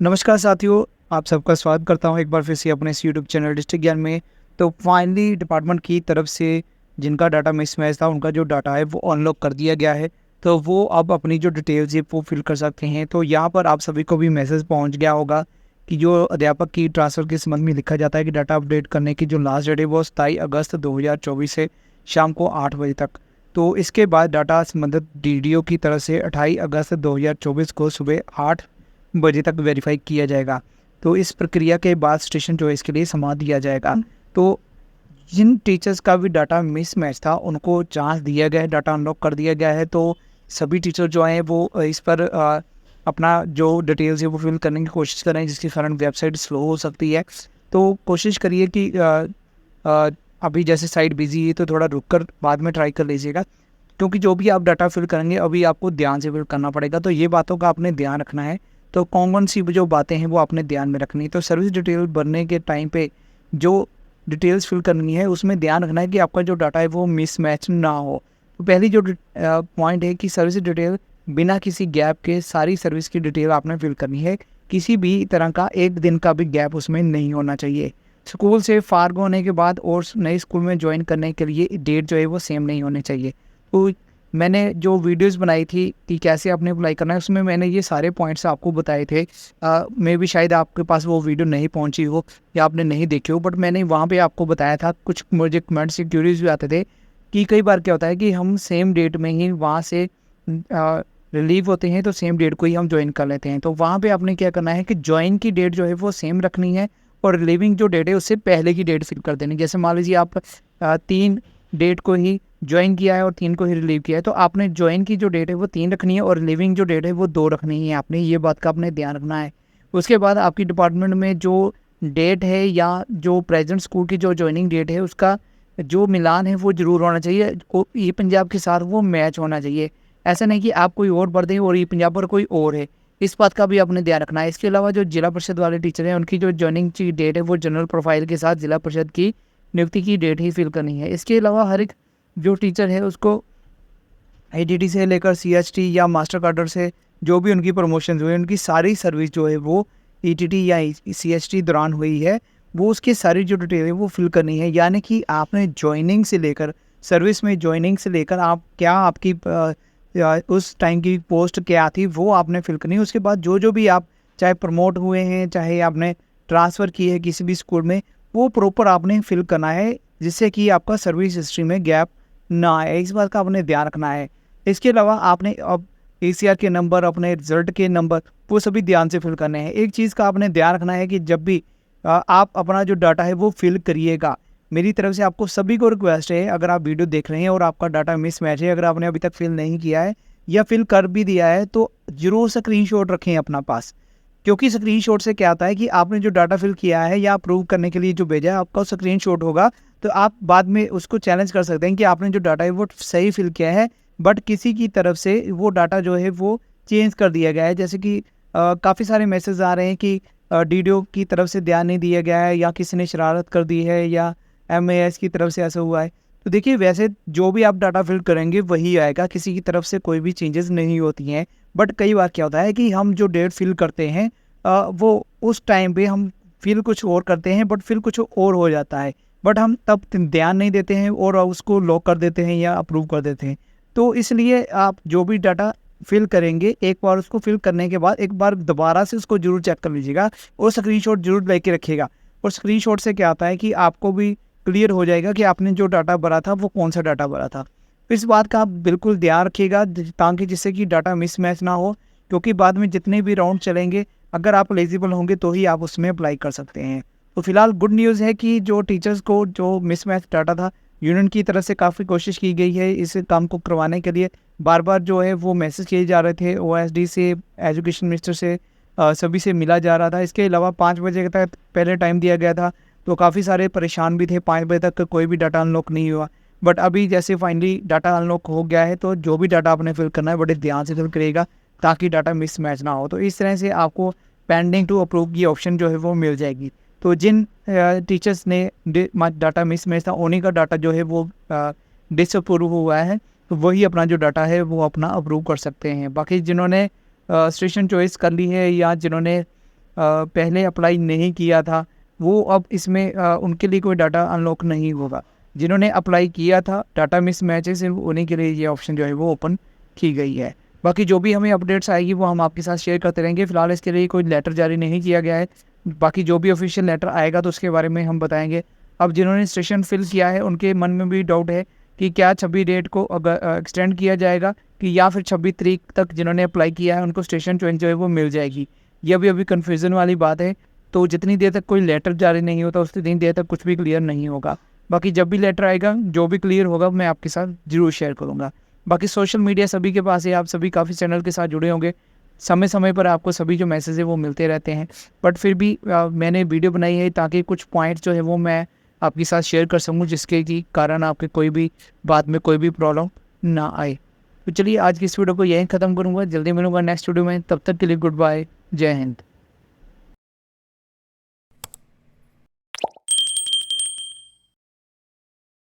नमस्कार साथियों, आप सबका स्वागत करता हूं एक बार फिर से अपने इस यूट्यूब चैनल डिस्ट्रिक्ट ज्ञान में। तो फाइनली डिपार्टमेंट की तरफ से जिनका डाटा मिसमैच था उनका जो डाटा है वो अनलॉक कर दिया गया है। तो वो अब अपनी जो डिटेल्स है वो फिल कर सकते हैं। तो यहाँ पर आप सभी को भी मैसेज पहुँच गया होगा कि जो अध्यापक की ट्रांसफ़र के संबंध में लिखा जाता है कि डाटा अपडेट करने की जो लास्ट डेट है वो 27 अगस्त 2024 से शाम को 8 बजे तक। तो इसके बाद डाटा संबंधित डीडीओ की तरफ से 28 अगस्त 2024 को सुबह 8 बजे तक वेरीफाई किया जाएगा। तो इस प्रक्रिया के बाद स्टेशन चॉइस के लिए संवाद दिया जाएगा। तो जिन टीचर्स का भी डाटा मिसमैच था उनको चांस दिया गया है, डाटा अनलॉक कर दिया गया है। तो सभी टीचर जो हैं वो इस पर अपना जो डिटेल्स है वो फिल करने की कोशिश करें, जिसके कारण वेबसाइट स्लो हो सकती है। तो कोशिश करिए कि अभी जैसे साइट बिजी है तो थोड़ा रुक कर बाद में ट्राई कर लीजिएगा, क्योंकि जो भी आप डाटा फिल करेंगे अभी आपको ध्यान से फिल करना पड़ेगा। तो ये बातों का आपने ध्यान रखना है। तो कौन-कौन सी जो बातें हैं वो आपने ध्यान में रखनी है। तो सर्विस डिटेल भरने के टाइम पे जो डिटेल्स फिल करनी है उसमें ध्यान रखना है कि आपका जो डाटा है वो मिसमैच ना हो। तो पहली जो पॉइंट है कि सर्विस डिटेल बिना किसी गैप के सारी सर्विस की डिटेल आपने फिल करनी है। किसी भी तरह का एक दिन का भी गैप उसमें नहीं होना चाहिए। स्कूल से फार्ग होने के बाद और नए स्कूल में ज्वाइन करने के लिए डेट जो है वो सेम नहीं होनी चाहिए। तो मैंने जो वीडियोस बनाई थी कि कैसे आपने अप्लाई करना है उसमें मैंने ये सारे पॉइंट्स आपको बताए थे। मे बी शायद आपके पास वो वीडियो नहीं पहुंची हो या आपने नहीं देखी हो, बट मैंने वहाँ पे आपको बताया था। कुछ मुझे कमेंट्स से क्यूरीज भी आते थे कि कई बार क्या होता है कि हम सेम डेट में ही वहाँ से रिलीव होते हैं, तो सेम डेट को ही हम ज्वाइन कर लेते हैं। तो वहाँ पे आपने क्या करना है कि ज्वाइन की डेट जो है वो सेम रखनी है और रिलीविंग जो डेट है उससे पहले की डेट फिल कर देनी। जैसे मान लीजिए आप 3 डेट को ही ज्वाइन किया है और 3 को ही रिलीव किया है, तो आपने ज्वाइन की जो डेट है वो 3 रखनी है और रिलीविंग जो डेट है वो 2 रखनी है। आपने ये बात का आपने ध्यान रखना है। उसके बाद आपकी डिपार्टमेंट में जो डेट है या जो प्रेजेंट स्कूल की जो ज्वाइनिंग डेट है उसका जो मिलान है वो ज़रूर होना चाहिए। ई पंजाब के साथ वो मैच होना चाहिए। ऐसा नहीं कि आप कोई और भर दें और ई पंजाब पर कोई और है। इस बात का भी आपने ध्यान रखना है। इसके अलावा जो जिला परिषद वाले टीचर हैं उनकी जो ज्वाइनिंग की डेट है वो जनरल प्रोफाइल के साथ जिला परिषद की नियुक्ति की डेट ही फिल करनी है। इसके अलावा हर एक जो टीचर है उसको आईटीटी से लेकर सीएचटी या मास्टर कार्डर से जो भी उनकी प्रमोशन हुई उनकी सारी सर्विस जो है वो ईटीटी या सीएचटी दौरान हुई है, वो उसकी सारी जो डिटेल है वो फिल करनी है। यानी कि आपने ज्वाइनिंग से लेकर सर्विस में ज्वाइनिंग से लेकर आप क्या आपकी उस टाइम की पोस्ट क्या थी वो आपने फिल करनी है। उसके बाद जो भी आप चाहे प्रमोट हुए हैं चाहे आपने ट्रांसफ़र की है किसी भी स्कूल में, वो प्रॉपर आपने फिल करना है, जिससे कि आपका सर्विस हिस्ट्री में गैप ना आए। इस बात का आपने ध्यान रखना है। इसके अलावा आपने अब एसीआर के नंबर, अपने रिजल्ट के नंबर, वो सभी ध्यान से फिल करने हैं। एक चीज़ का आपने ध्यान रखना है कि जब भी आप अपना जो डाटा है वो फिल करिएगा, मेरी तरफ से आपको सभी को रिक्वेस्ट है, अगर आप वीडियो देख रहे हैं और आपका डाटा मिसमैच है, अगर आपने अभी तक फिल नहीं किया है या फिल कर भी दिया है तो ज़रूर स्क्रीनशॉट रखें अपना पास। क्योंकि स्क्रीनशॉट से क्या आता है कि आपने जो डाटा फिल किया है या अप्रूव करने के लिए जो भेजा है आपका स्क्रीनशॉट होगा, तो आप बाद में उसको चैलेंज कर सकते हैं कि आपने जो डाटा है वो सही फिल किया है, बट किसी की तरफ से वो डाटा जो है वो चेंज कर दिया गया है। जैसे कि काफ़ी सारे मैसेज आ रहे हैं कि डीडीओ की तरफ से ध्यान नहीं दिया गया है या किसी ने शरारत कर दी है या एमएएस की तरफ से ऐसा हुआ है। तो देखिए, वैसे जो भी आप डाटा फिल करेंगे वही आएगा, किसी की तरफ से कोई भी चेंजेस नहीं होती हैं। बट कई बार क्या होता है कि हम जो डेट फिल करते हैं वो उस टाइम पे हम फिल कुछ और करते हैं बट फिल कुछ और हो जाता है, बट हम तब ध्यान नहीं देते हैं और उसको लॉक कर देते हैं या अप्रूव कर देते हैं। तो इसलिए आप जो भी डाटा फिल करेंगे एक बार उसको फिल करने के बाद एक बार दोबारा से उसको ज़रूर चेक कर लीजिएगा और स्क्रीनशॉट ज़रूर लेके रखिएगा। और स्क्रीनशॉट से क्या आता है कि आपको भी क्लियर हो जाएगा कि आपने जो डाटा भरा था वो कौन सा डाटा भरा था। इस बात का आप बिल्कुल ध्यान रखिएगा ताकि जिससे कि डाटा मिसमैच ना हो, क्योंकि बाद में जितने भी राउंड चलेंगे अगर आप एलिजिबल होंगे तो ही आप उसमें अप्लाई कर सकते हैं। तो फिलहाल गुड न्यूज़ है कि जो टीचर्स को जो मिसमैच डाटा था, यूनियन की तरफ से काफ़ी कोशिश की गई है इस काम को करवाने के लिए। बार बार जो है वो मैसेज किए जा रहे थे ओएसडी से, एजुकेशन मिनिस्टर से, सभी से मिला जा रहा था। इसके अलावा 5 बजे तक पहले टाइम दिया गया था, तो काफ़ी सारे परेशान भी थे। 5 बजे तक कोई भी डाटा अनलॉक नहीं हुआ, बट अभी जैसे फाइनली डाटा अनलॉक हो गया है तो जो भी डाटा आपने फिल करना है बड़े ध्यान से फिल करिएगा ताकि डाटा मिसमैच ना हो। तो इस तरह से आपको पेंडिंग टू अप्रूव की ऑप्शन जो है वो मिल जाएगी। तो जिन टीचर्स ने डाटा मिसमैच था उन्हीं का डाटा जो है वो डिसअप्रूव हुआ है, तो वही अपना जो डाटा है वो अपना अप्रूव कर सकते हैं। बाकी जिन्होंने स्टेशन चॉइस कर ली है या जिन्होंने पहले अप्लाई नहीं किया था, वो अब इसमें उनके लिए कोई डाटा अनलॉक नहीं होगा। जिन्होंने अप्लाई किया था, डाटा मिसमैच है, सिर्फ उन्हीं के लिए ये ऑप्शन जो है वो ओपन की गई है। बाकी जो भी हमें अपडेट्स आएगी वो हम आपके साथ शेयर करते रहेंगे। फिलहाल इसके लिए कोई लेटर जारी नहीं किया गया है। बाकी जो भी ऑफिशियल लेटर आएगा तो उसके बारे में हम बताएंगे। अब जिन्होंने स्टेशन फिल किया है उनके मन में भी डाउट है कि क्या 26 डेट को अगर एक्सटेंड किया जाएगा कि या फिर 26 तारीख तक जिन्होंने अप्लाई किया है उनको स्टेशन चेंज जो है वो मिल जाएगी। ये अभी कन्फ्यूज़न वाली बात है। तो जितनी देर तक कोई लेटर जारी नहीं होता उतनी देर तक कुछ भी क्लियर नहीं होगा। बाकी जब भी लेटर आएगा, जो भी क्लियर होगा, मैं आपके साथ ज़रूर शेयर करूँगा। बाकी सोशल मीडिया सभी के पास है, आप सभी काफ़ी चैनल के साथ जुड़े होंगे। समय समय पर आपको सभी जो मैसेज है वो मिलते रहते हैं। बट फिर भी मैंने वीडियो बनाई है ताकि कुछ पॉइंट जो है वो मैं आपके साथ शेयर कर सकूँ, जिसके कि कारण आपके कोई भी बाद में कोई भी प्रॉब्लम ना आए। तो चलिए आज की इस वीडियो को यहीं ख़त्म करूँगा। जल्दी मिलूँगा नेक्स्ट वीडियो में। तब तक के लिए गुड बाय, जय हिंद।